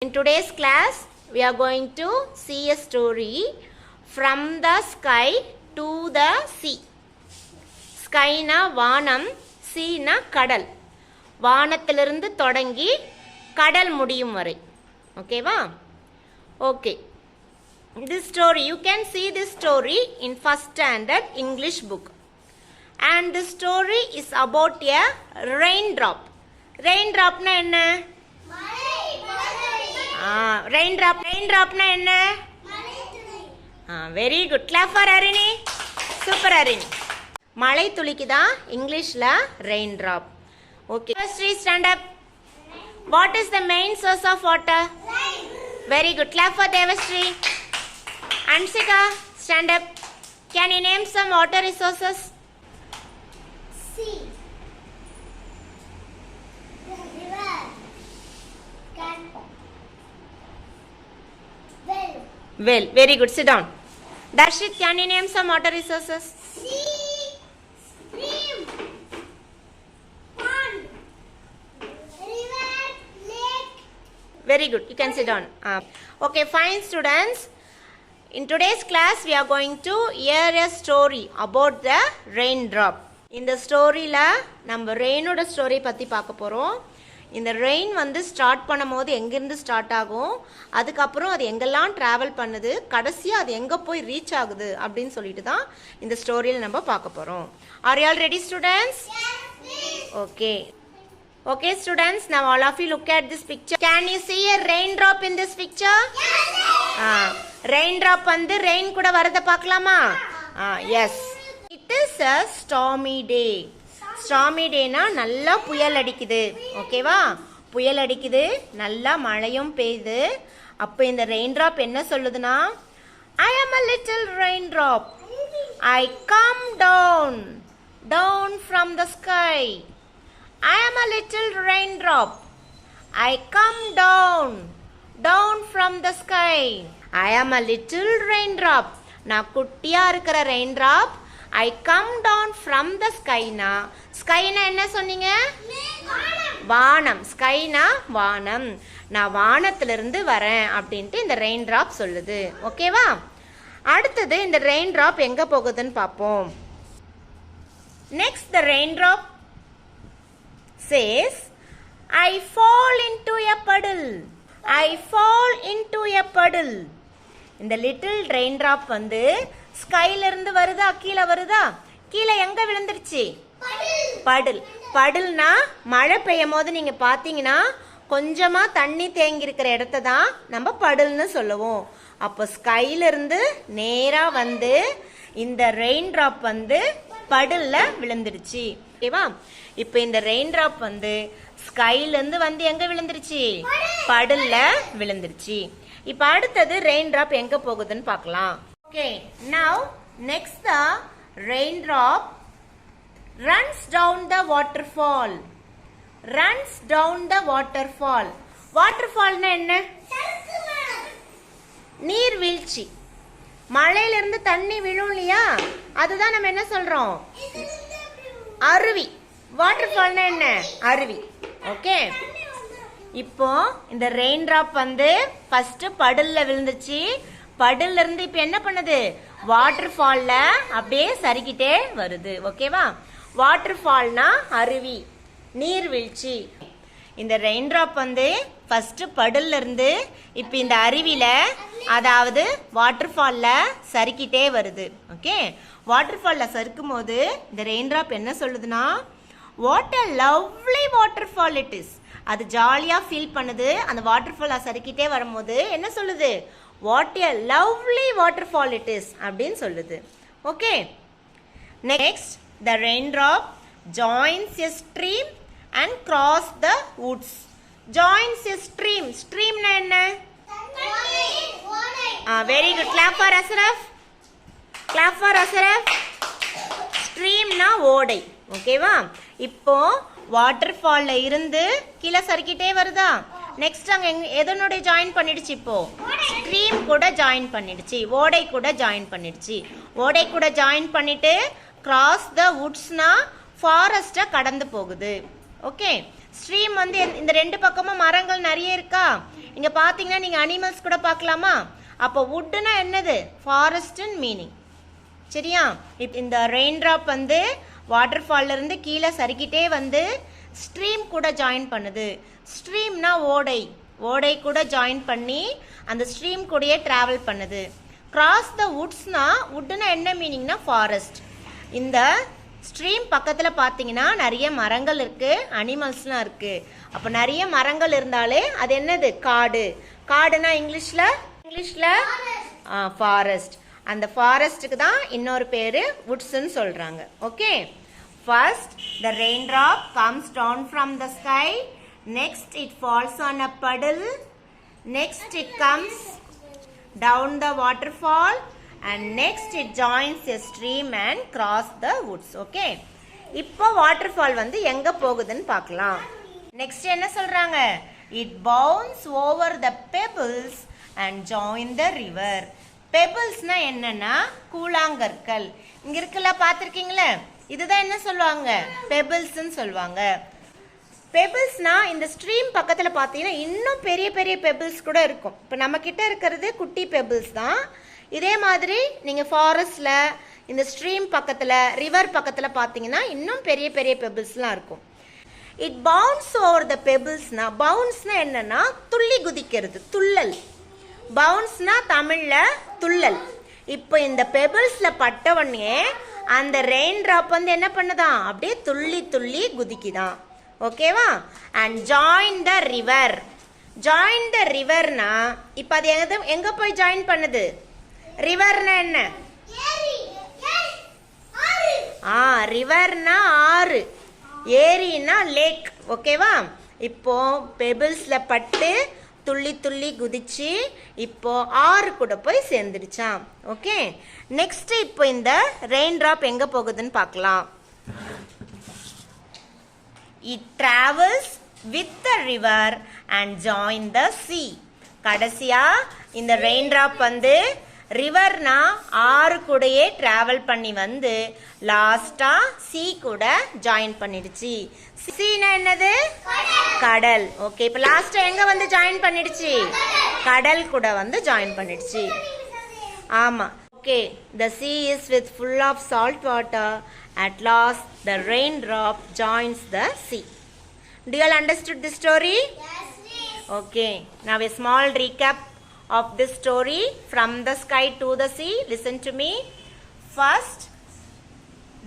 In today's class, we are going to see a story from the sky to the sea. Sky na vaanam, sea na kadal. வானத்திலிருந்து தொடங்கி கடல் முடியும் வரை. ஓகேவா? Okay. This story, you can see this story in first standard English book. And this story is about a raindrop. Raindrop na enna? Raindrop na enna? Very good. Clap for Arini. Super Arini. மழை துளிக்கு தான் இங்கிலீஷ்ல raindrop. Okay. Devashree, stand up. What is the main source of water? Rain. Very good. Clap for Devashree. Anshika, stand up. Can you name some water resources? Sea. River. Well, very good. Sit down. Darshit, can you name some water resources? Sea, stream, pond, river, lake. Very good. You can sit down. Okay, fine students. In today's class, we are going to hear a story about the raindrop. இந்த ஸ்டோரியில் நம்ம ரெயினோட story பற்றி பார்க்க போகிறோம். இந்த rain வந்து start பண்ணும்போது எங்கேருந்து ஸ்டார்ட் ஆகும், அதுக்கப்புறம் அது எங்கெல்லாம் ட்ராவல் பண்ணுது, கடைசியாக அது எங்கே போய் ரீச் ஆகுது அப்படின்னு சொல்லிட்டு தான் இந்த ஸ்டோரியில் நம்ம பார்க்க போகிறோம். Are you all ready students? Okay. Okay students, now all of you look at this picture. Can you see a raindrop in this picture? Raindrop வந்து rain கூட வரத பார்க்கலாமா? Yes. It is a stormy day. Stormy day னா நல்லா புயல் அடிக்குது. ஓகேவா? புயல் அடிக்குது, நல்லா மழையும் பெய்யுது. அப்போ இந்த raindrop என்ன சொல்லுதுன்னா, I am a little raindrop. I come down from the sky. I am a little raindrop. I come down from the sky. I am a little raindrop. நான் குட்டியா இருக்கிற raindrop. I come down from the sky na. Sky na என்ன சொன்னீங்க? வானம். Sky na வானம். நான் வானத்திலிருந்து வரேன் அப்படின்ட்டு இந்த raindrop சொல்லுது. ஓகேவா? அடுத்தது இந்த raindrop எங்க போகுதுன்னு பார்ப்போம். Next the raindrop says, I fall into a puddle. I fall into a puddle. இந்த லிட்டில் ரெயின்ட்ராப் வந்து ஸ்கைல இருந்து வருதா, கீழே வருதா? கீழே எங்க விழுந்துருச்சு? படில். படில்னா மழை பெய்யும் போது நீங்க பாத்தீங்கன்னா கொஞ்சமா தண்ணி தேங்கி இருக்கிற இடத்த தான் நம்ம படில்னு சொல்லுவோம். அப்போ ஸ்கைல இருந்து நேரா வந்து இந்த ரெயின்ட்ராப் வந்து படில்ல விழுந்துருச்சு. ஓகேவா? இப்போ இந்த ரெயின்ட்ராப் வந்து ஸ்கைலேருந்து வந்து எங்க விழுந்துருச்சு? படில்ல விழுந்துருச்சு. இப்போ அடுத்தது ரெயின்ட்ராப் எங்க போகுதுன்னு பார்க்கலாம். Okay, now next the raindrop runs down the waterfall. runs down the waterfall. வாட்டர்ஃபால்னா என்ன? நீர்வீழ்ச்சி. மழையிலிருந்து தண்ணி விழும் இல்லையா, அதுதான் நம்ம என்ன சொல்றோம்? அருவி. வாட்டர்ஃபால்னா என்ன? அருவி. ஓகே, இப்போ இந்த ரெயின்ட்ராப் வந்து ஃபர்ஸ்ட் படில்ல விழுந்துச்சு. படில்ல இருந்து இப்போ என்ன பண்ணுது? வாட்டர்ஃபால்ல அப்படியே சரிக்கிட்டே வருது. ஓகேவா? வாட்டர்ஃபால்னா அருவி, நீர்வீழ்ச்சி. இந்த ரெயின்ட்ராப் வந்து ஃபர்ஸ்ட் படில்ல இருந்து இப்போ இந்த அருவியில, அதாவது வாட்டர்ஃபால்ல சரிக்கிட்டே வருது. ஓகே, வாட்டர்ஃபால்ல சறுக்கும் போது இந்த ரெயின்ட்ராப் என்ன சொல்லுதுன்னா, what a lovely waterfall it is. அது ஜாலியா ஃபீல் பண்ணுது. அந்த வாட்டர்ஃபால்ல சறுக்கிட்டே வரும்போது என்ன சொல்லுது? What a lovely waterfall it is அப்படின்னு சொல்லுது. Okay, next the raindrop joins a stream and cross the woods. joins a stream. stream na enna? Very good. clap for Ashraf. clap for Ashraf. stream na ஓடை. ஓகேவா? இப்போ வாட்டர்ஃபால்ல இருந்து கீழே சறுக்கிட்டே வருதா? Next அங்க எதனோட join பண்ணிடுச்சு? இப்போ ஸ்ட்ரீம் கூட ஜாயின் பண்ணிடுச்சு, ஓடை கூட ஜாயின் பண்ணிடுச்சு. ஓடை கூட ஜாயின் பண்ணிட்டு கிராஸ் த வுட்ஸ்னா ஃபாரஸ்ட்டை கடந்து போகுது. ஓகே, ஸ்ட்ரீம் வந்து இந்த ரெண்டு பக்கமும் மரங்கள் நிறைய இருக்கா? இங்க பாத்தீங்கன்னா நீங்க அனிமல்ஸ் கூட பார்க்கலாமா? அப்போ வுட்னா என்னது? ஃபாரஸ்ட்னு மீனிங். சரியா? இந்த ரெயின் டிராப் வந்து வாட்டர் ஃபால்ல இருந்து கீழே சறுக்கிட்டே வந்து ஸ்ட்ரீம் கூட ஜாயின் பண்ணுது. ஸ்ட்ரீம்னா ஓடை, ஓடை கூட ஜாயின் பண்ணி அந்த ஸ்ட்ரீம் கூடயே டிராவல் பண்ணுது. கிராஸ் த வுட்ஸ்னா வுட்னா என்ன மீனிங்னா ஃபாரஸ்ட். இந்த ஸ்ட்ரீம் பக்கத்தில் பார்த்தீங்கன்னா நிறைய மரங்கள் இருக்கு, அனிமல்ஸ்லாம் இருக்கு. அப்போ நிறைய மரங்கள் இருந்தாலே அது என்னது? காடு. காடுனா இங்கிலீஷ்ல ஃபாரஸ்ட். அந்த ஃபாரஸ்ட்டுக்கு தான் இன்னொரு பேரு வுட்ஸ்ன்னு சொல்றாங்க. Okay, first the raindrop comes down from the sky, next it falls on a puddle, next it comes down the waterfall, and next it joins a stream and cross the woods. Okay, இப்போ waterfall வந்து எங்க போகுதுன்னு பார்க்கலாம். Next என்ன சொல்றாங்க? It bounds over the pebbles and join the river. பெபிள்ஸ்னா என்னன்னா கூழாங்கற்கள். இங்க இருக்குல்ல, பார்த்திருக்கீங்களா? இதுதான் என்ன சொல்லுவாங்க? பெபிள்ஸ்ன்னு சொல்லுவாங்க. பெபிள்ஸ்னா இந்த ஸ்ட்ரீம் பக்கத்துல பாத்தீங்கன்னா இன்னும் பெரிய பெரிய பெபிள்ஸ் கூட இருக்கும். இப்போ நம்ம கிட்ட இருக்கிறது குட்டி பெபிள்ஸ் தான். இதே மாதிரி நீங்க ஃபாரஸ்ட்ல இந்த ஸ்ட்ரீம் பக்கத்துல ரிவர் பக்கத்துல பாத்தீங்கன்னா இன்னும் பெரிய பெரிய பெபிள்ஸ்லாம் இருக்கும். இட் பவுன்ஸ் ஓவர் த பெபிள்ஸ்னா, பவுன்ஸ்னா என்னன்னா துள்ளி குதிக்கிறது, துள்ளல். பவுன்ஸ்னா தமிழ்ல துள்ளல். இப்போ இந்த பெபிள்ஸ்ல பட்டவனே அந்த ரெயின் டிராப் வந்து என்ன பண்ணுதான்? அப்படியே துள்ளி துள்ளி குதிக்குதான். ஓகேவா? And join the river. Join the ரிவர்னா இப்போ அது எங்க போய் ஜாயின் பண்ணுது? ரிவர்னா என்ன? ரிவர்னா ஆறு, ஏரினா லேக். ஓகேவா? இப்போ பெபிள்ஸ்ல பட்டு துள்ளி துள்ளி குதிச்சு இப்போ ஆறு கூட போய் சேர்ந்துடுச்சான். ஓகே, நெக்ஸ்ட் இப்போ இந்த ரெயின் டிராப் எங்க போகுதுன்னு பார்க்கலாம். It travels with the river and join the sea. கடைசியா இந்த ரெயின் டிராப் வந்து ரிவர்னா ஆறு கூடயே டிராவல் பண்ணி வந்து லாஸ்டா சி கூட ஜாயின் பண்ணிடுச்சு. சீனா என்னது? கடல். ஓகே, இப்போ லாஸ்டா எங்க வந்து ஜாயின் பண்ணிடுச்சு? கடல் கூட வந்து ஜாயின் பண்ணிடுச்சு. ஆமா. Okay, the sea is with full of salt water. At last the raindrop joins the sea. Do you all understood this story? Yes, miss. Okay, now a small recap of this story from the sky to the sea. Listen to me. First,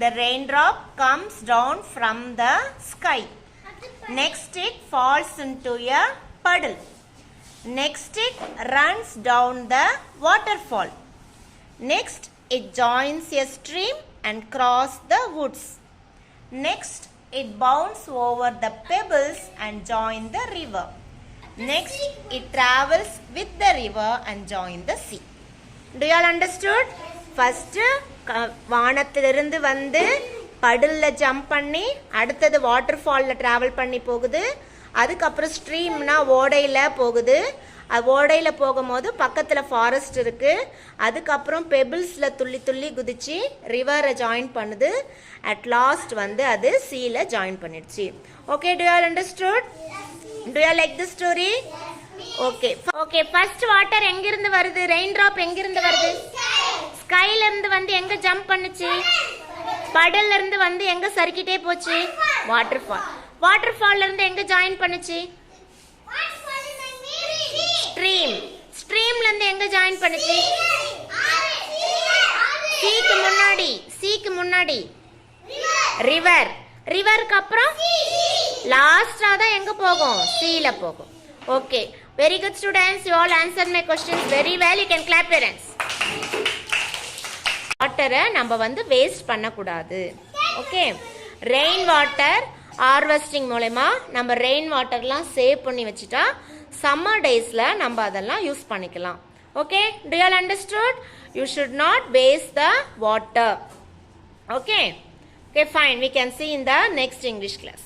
the raindrop comes down from the sky. Next, it falls into a puddle. Next, it runs down the waterfall. Next, it joins a stream and crosses the woods. Next, it bounds over the pebbles and joins the river. Next, it travels with the river and joins the sea. Do you all understood? First, வானத்திலிருந்து வந்து படல்ல jump பண்ணி அடுத்தது water ஃபால்ல travel பண்ணி போகுது. அதுக்கப்புறம் ஸ்ட்ரீம்னா ஓடையில போகுது. ஓடையில போகும்போது பக்கத்துல ஃபாரஸ்ட் இருக்கு. அதுக்கப்புறம் பெபிள்ஸ்ல துள்ளி துள்ளி குதிச்சு ரிவரை ஜாயின் பண்ணுது. அட் லாஸ்ட் வந்து அது சீல ஜாயின் பண்ணிடுச்சு. Okay, do you all understood? Do you like the story? Okay. Okay, first water எங்க இருந்து வருது? ரெயின் டிராப் எங்க இருந்து வருது? ஸ்கைல இருந்து வந்து எங்க ஜம்ப் பண்ணுச்சு? படல்ல இருந்து வந்து எங்க சறுக்கிட்டே போச்சு? Water fall. வாட்டர் ஃபால்ல இருந்து எங்க ஜாயின் பண்ணுச்சு? ஸ்ட்ரீம். ஸ்ட்ரீம்ல இருந்து எங்க ஜாயின் பண்ணுச்சு? சீக்கு முன்னாடி ரிவர். ரிவருக்கு அப்புறம் லாஸ்டா தான் எங்க போகும்? சீல போகும். Okay, very good students, you all answer my questions very well. You can clap your hands. வாட்டரை நம்ம வந்து வேஸ்ட் பண்ணக்கூடாது. ஓகே, ரெயின் வாட்டர் ஹார்வெஸ்டிங் மூலமா நம்ம ரெயின் வாட்டர்லாம் சேவ் பண்ணி வச்சுட்டா சம்மர் டேஸ்ல நம்ம அதெல்லாம் யூஸ் பண்ணிக்கலாம். Okay, do you all understood? You should not waste the water. Okay, fine. We can see in the next English class.